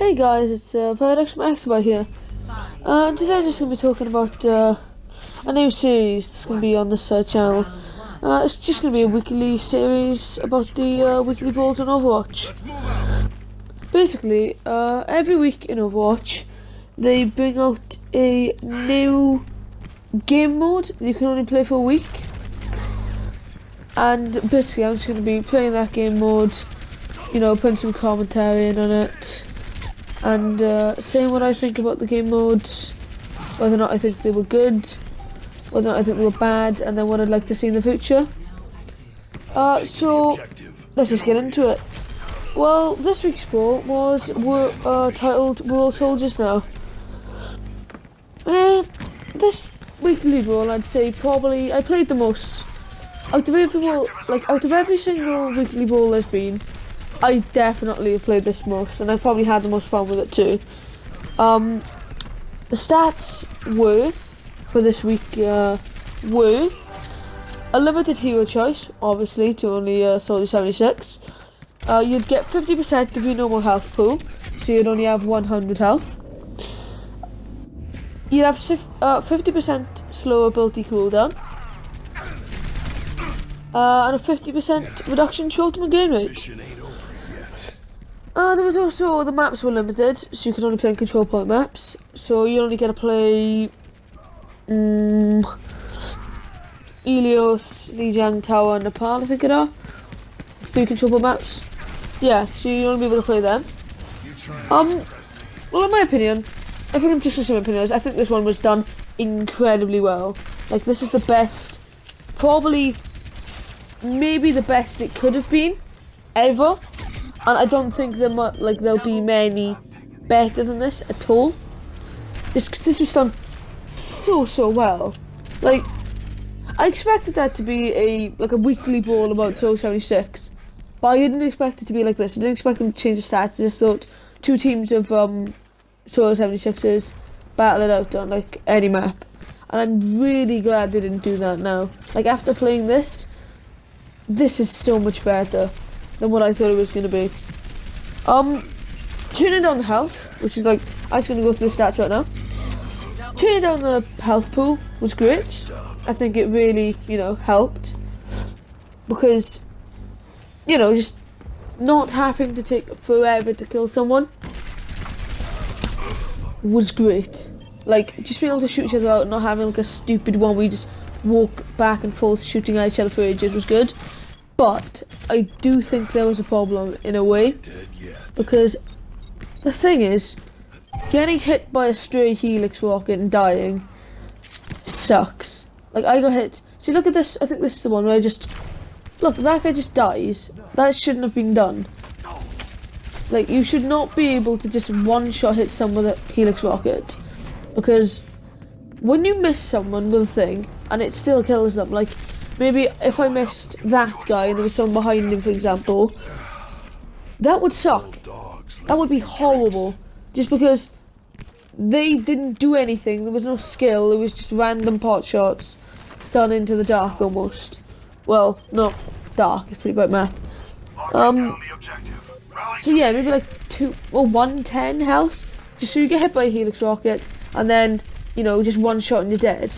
Hey guys, it's Xabyte here. And today I'm just going to be talking about a new series that's going to be on this channel. It's just going to be a weekly series about the weekly Brawls on Overwatch. Basically, every week in Overwatch, they bring out a new game mode that you can only play for a week. And basically, I'm just going to be playing that game mode, you know, putting some commentary in on it, and saying what I think about the game modes, whether or not I think they were good, whether or not I think they were bad, and then what I'd like to see in the future. So let's just get into it. Well, this week's Brawl was titled World Soldiers Now. This weekly Brawl, I'd say probably I played the most. Out of every single weekly Brawl there's been, I definitely have played this most, and I've probably had the most fun with it too. The stats were, for this week, were a limited hero choice, obviously, to only Soldier 76. You'd get 50% of your normal health pool, so you'd only have 100 health. You'd have 50% slower ability cooldown, and a 50% reduction to ultimate gain rate. There was also, the maps were limited, so you could only play in control point maps. So you only get to play Helios, Lijiang, Tower, and Nepal, I think it are. It's 3 control point maps. Yeah, so you only be able to play them. Well, in my opinion, I think I'm just going to say my opinion, I think this one was done incredibly well. Like, this is the best, probably, maybe the best it could have been, ever. And I don't think there'll be many better than this at all. Just because this was done so well. Like, I expected that to be a weekly Brawl about Soul 76, but I didn't expect it to be like this. I didn't expect them to change the stats. I just thought 2 teams of Soul 76ers battle it out on like any map, and I'm really glad they didn't do that now. Like, after playing this is so much better than what I thought it was going to be. Turning down the health, which is like, I'm just going to go through the stats right now. Turning down the health pool was great. I think it really, helped. Because, just not having to take forever to kill someone was great. Like, just being able to shoot each other out and not having like a stupid one where you just walk back and forth shooting at each other for ages was good. But I do think there was a problem in a way, because the thing is, getting hit by a stray Helix rocket and dying sucks. Like, I got hit. See, look at this. I think this is the one where look, that guy just dies. That shouldn't have been done. Like, you should not be able to just one-shot hit someone with a Helix rocket, because when you miss someone with a thing and it still kills them, like, maybe if I missed that guy and there was someone behind him, for example, that would suck. That would be horrible. Just because they didn't do anything, there was no skill, it was just random pot shots done into the dark almost. Well, not dark, it's a pretty bright map. So yeah, maybe like 110 health, just so you get hit by a Helix rocket and then, just one shot and you're dead.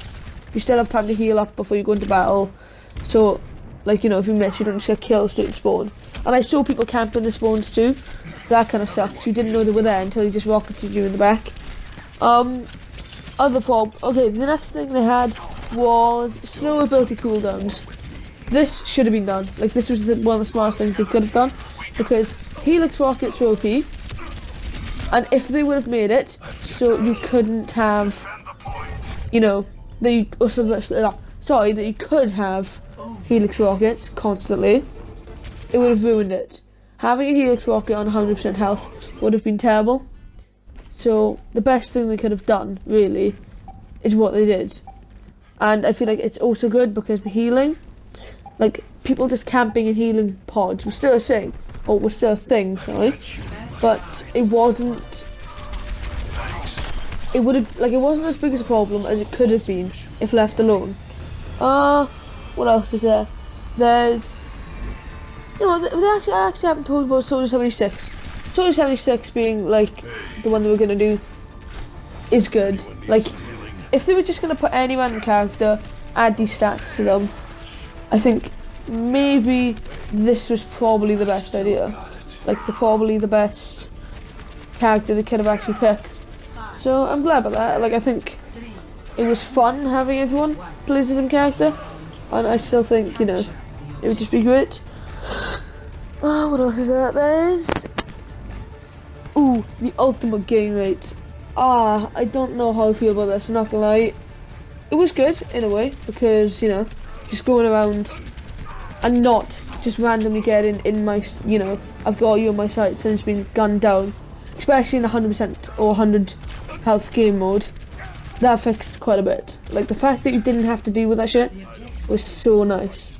You still have time to heal up before you go into battle. So, like, if you miss, you don't just get killed straight in spawn. And I saw people camping the spawns too. So that kind of sucks. You didn't know they were there until he just rocketed you in the back. Okay, the next thing they had was slow ability cooldowns. This should have been done. Like, this was one of the smartest things they could have done, because Helix rockets were OP. And if they would have made it so you couldn't have, that you could have Helix rockets constantly, it would have ruined it. Having a Helix rocket on 100% health would have been terrible. So the best thing they could have done, really, is what they did. And I feel like it's also good because the healing, like, people just camping and healing pods was still a thing. Sorry. But it wasn't, it wasn't as big as a problem as it could have been if left alone. What else is there? There's, I actually haven't told about Soldier 76. Soldier 76 being like the one that we're gonna do is good. Like, if they were just gonna put any random character, add these stats to them, I think maybe this was probably the best idea. Like, probably the best character they could have actually picked. So I'm glad about that. Like, I think it was fun having everyone play the same character, and I still think, you know, it would just be great. What else is there? There's the ultimate gain rate. I don't know how I feel about this, I'm not gonna lie. It was good in a way, because, you know, just going around and not just randomly getting in my, you know, I've got you on my sights and it's been gunned down, especially in 100% or 100 health game mode. That fixed quite a bit. Like, the fact that you didn't have to deal with that shit was so nice.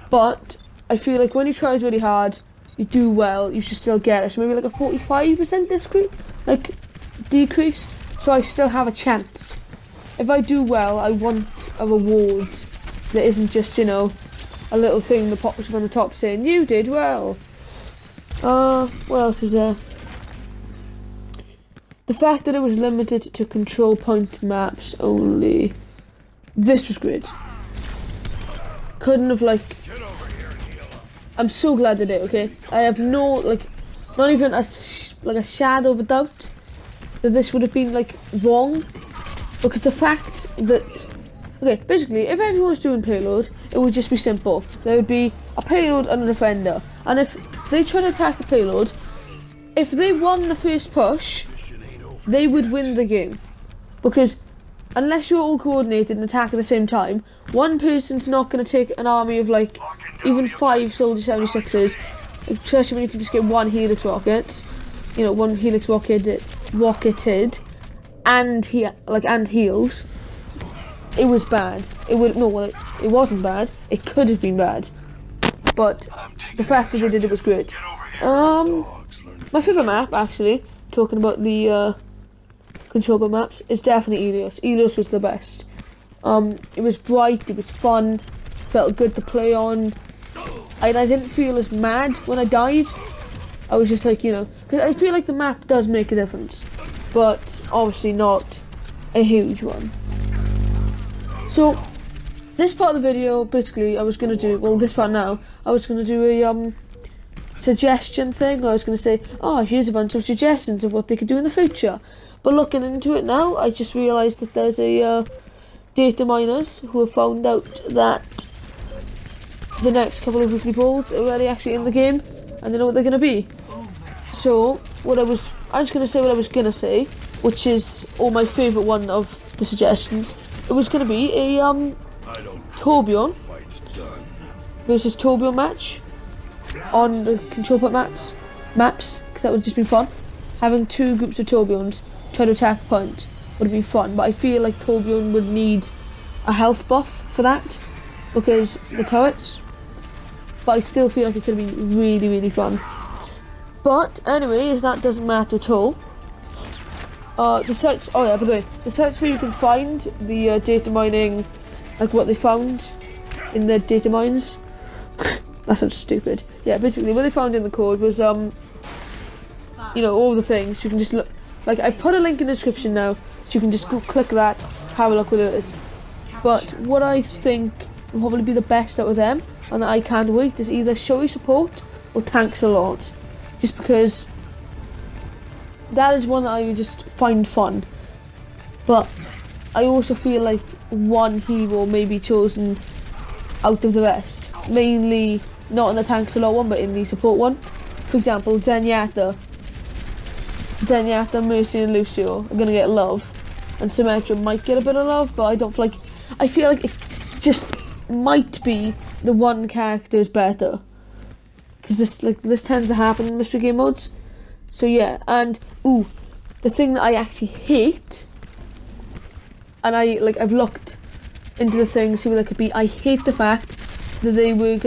But I feel like when you try really hard, you do well, you should still get it. So maybe like a 45% decrease, so I still have a chance. If I do well, I want a reward that isn't just, you know, a little thing that pops up on the top saying, you did well. What else is there? The fact that it was limited to control point maps only. This was great. Couldn't have, like... I'm so glad they did, okay? I have no, like, not even a shadow of a doubt that this would have been, like, wrong. Because the fact that... Okay, basically, if everyone was doing payload, it would just be simple. There would be a payload and a defender. And if they try to attack the payload, if they won the first push, they would win the game. Because unless you're all coordinated and attack at the same time, one person's not going to take an army of, like, even 5 Soldier 76s, especially when you can just get one Helix rocket, you know, one Helix rocketed, and heals. It was bad. It wasn't bad. It could have been bad, but the fact that they did it was great. My favourite map, actually, talking about the control point maps, is definitely Elios. Elios was the best. It was bright, it was fun, felt good to play on, and I didn't feel as mad when I died. I was just like, you know, because I feel like the map does make a difference, but obviously not a huge one. So, this part of the video, basically, I was going to do, well, this part now, I was going to do a suggestion thing. I was going to say, oh, here's a bunch of suggestions of what they could do in the future. But looking into it now, I just realised that there's a data miners who have found out that the next couple of weekly brawls are already actually in the game, and they know what they're going to be. So, I'm just going to say what I was going to say, which is my favourite one of the suggestions. It was going to be a Torbjorn versus Torbjorn match on the control point maps, because that would have just been fun. Having 2 groups of Torbjorns try to attack a point would have been fun, but I feel like Torbjorn would need a health buff for that, because the turrets, but I still feel like it could have been really, really fun. But anyways, that doesn't matter at all. The sites, by the way, the sites where you can find the data mining, like what they found in the data mines, that sounds stupid. Yeah, basically what they found in the code was, you know, all the things. You can just look, like, I put a link in the description now, so you can just go click that, have a look where it is. But what I think will probably be the best out of them, and that I can't wait, is either showy support or tanks a lot. Just because that is one that I would just find fun. But I also feel like one hero may be chosen out of the rest. Mainly not in the tanks a lot one, but in the support one. For example, Zenyatta, Mercy and Lucio are going to get love. And Symmetra might get a bit of love, but I feel like it just might be the one character is better. Because this tends to happen in mystery game modes. So yeah, and the thing that I actually hate, and I've looked into the thing, see what that could be. I hate the fact that they are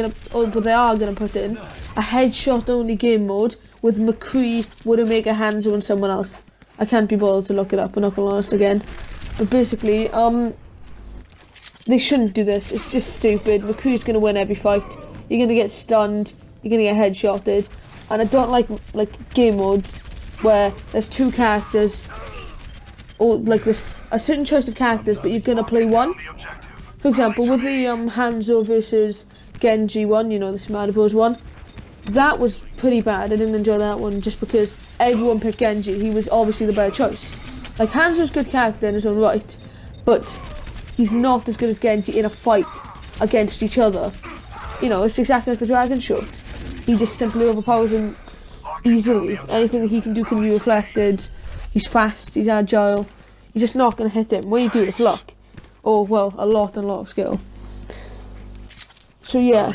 gonna put in a headshot only game mode with McCree would make a hands on someone else. I can't be bothered to look it up, I'm not gonna honest again. But basically, they shouldn't do this. It's just stupid. McCree's gonna win every fight. You're gonna get stunned. You're gonna get headshotted. and I don't like game modes where there's two characters, or like this a certain choice of characters, but you're gonna play one. For example, with the Hanzo versus Genji one, you know, the Smash Bros one, that was pretty bad. I didn't enjoy that one just because everyone picked Genji. He was obviously the better choice. Like, Hanzo's a good character in his own right, but he's not as good as Genji in a fight against each other. You know, it's exactly like the Dragon Shot. He just simply overpowers him easily. Anything that he can do can be reflected. He's fast, he's agile. You're just not going to hit him. When you do, it's luck. Or, well, a lot of skill. So yeah,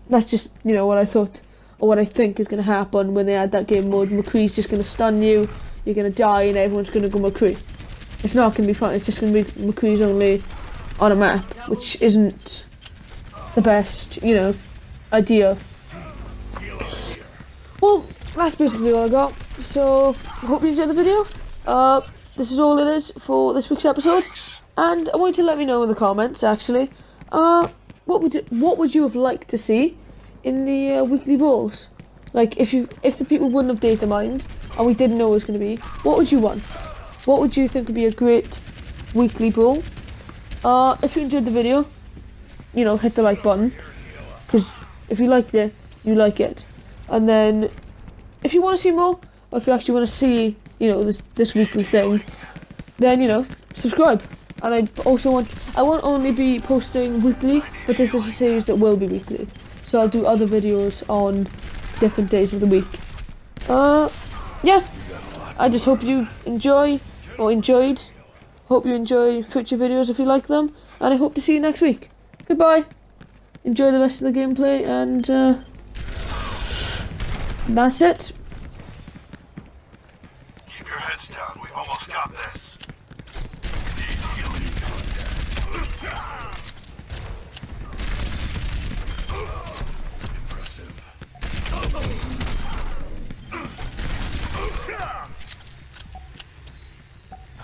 that's just, you know, what I thought, or what I think is going to happen when they add that game mode. McCree's just going to stun you, you're going to die, and everyone's going to go McCree. It's not going to be fun, it's just going to be McCree's only on a map, which isn't the best, you know, idea. Well, that's basically all I got, so I hope you enjoyed the video. This is all it is for this week's episode, and I want you to let me know in the comments, actually, what would you have liked to see in the weekly Brawls? Like, if the people wouldn't have Datamined, and we didn't know it was going to be, what would you want? What would you think would be a great weekly Brawl? If you enjoyed the video, you know, hit the like button, because if you liked it, you like it. And then, if you want to see more, or if you actually want to see, you know, this weekly thing, then, you know, subscribe. And I won't only be posting weekly, but this is a series that will be weekly. So I'll do other videos on different days of the week. Yeah, I just hope you enjoyed. Hope you enjoy future videos if you like them, and I hope to see you next week. Goodbye. Enjoy the rest of the gameplay, and that's it. Keep your heads down, we've almost got this.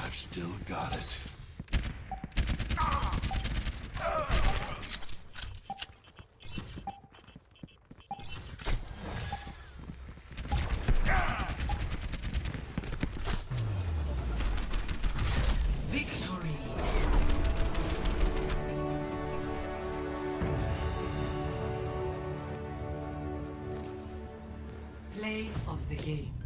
I've still got it. Victory. Play of the game.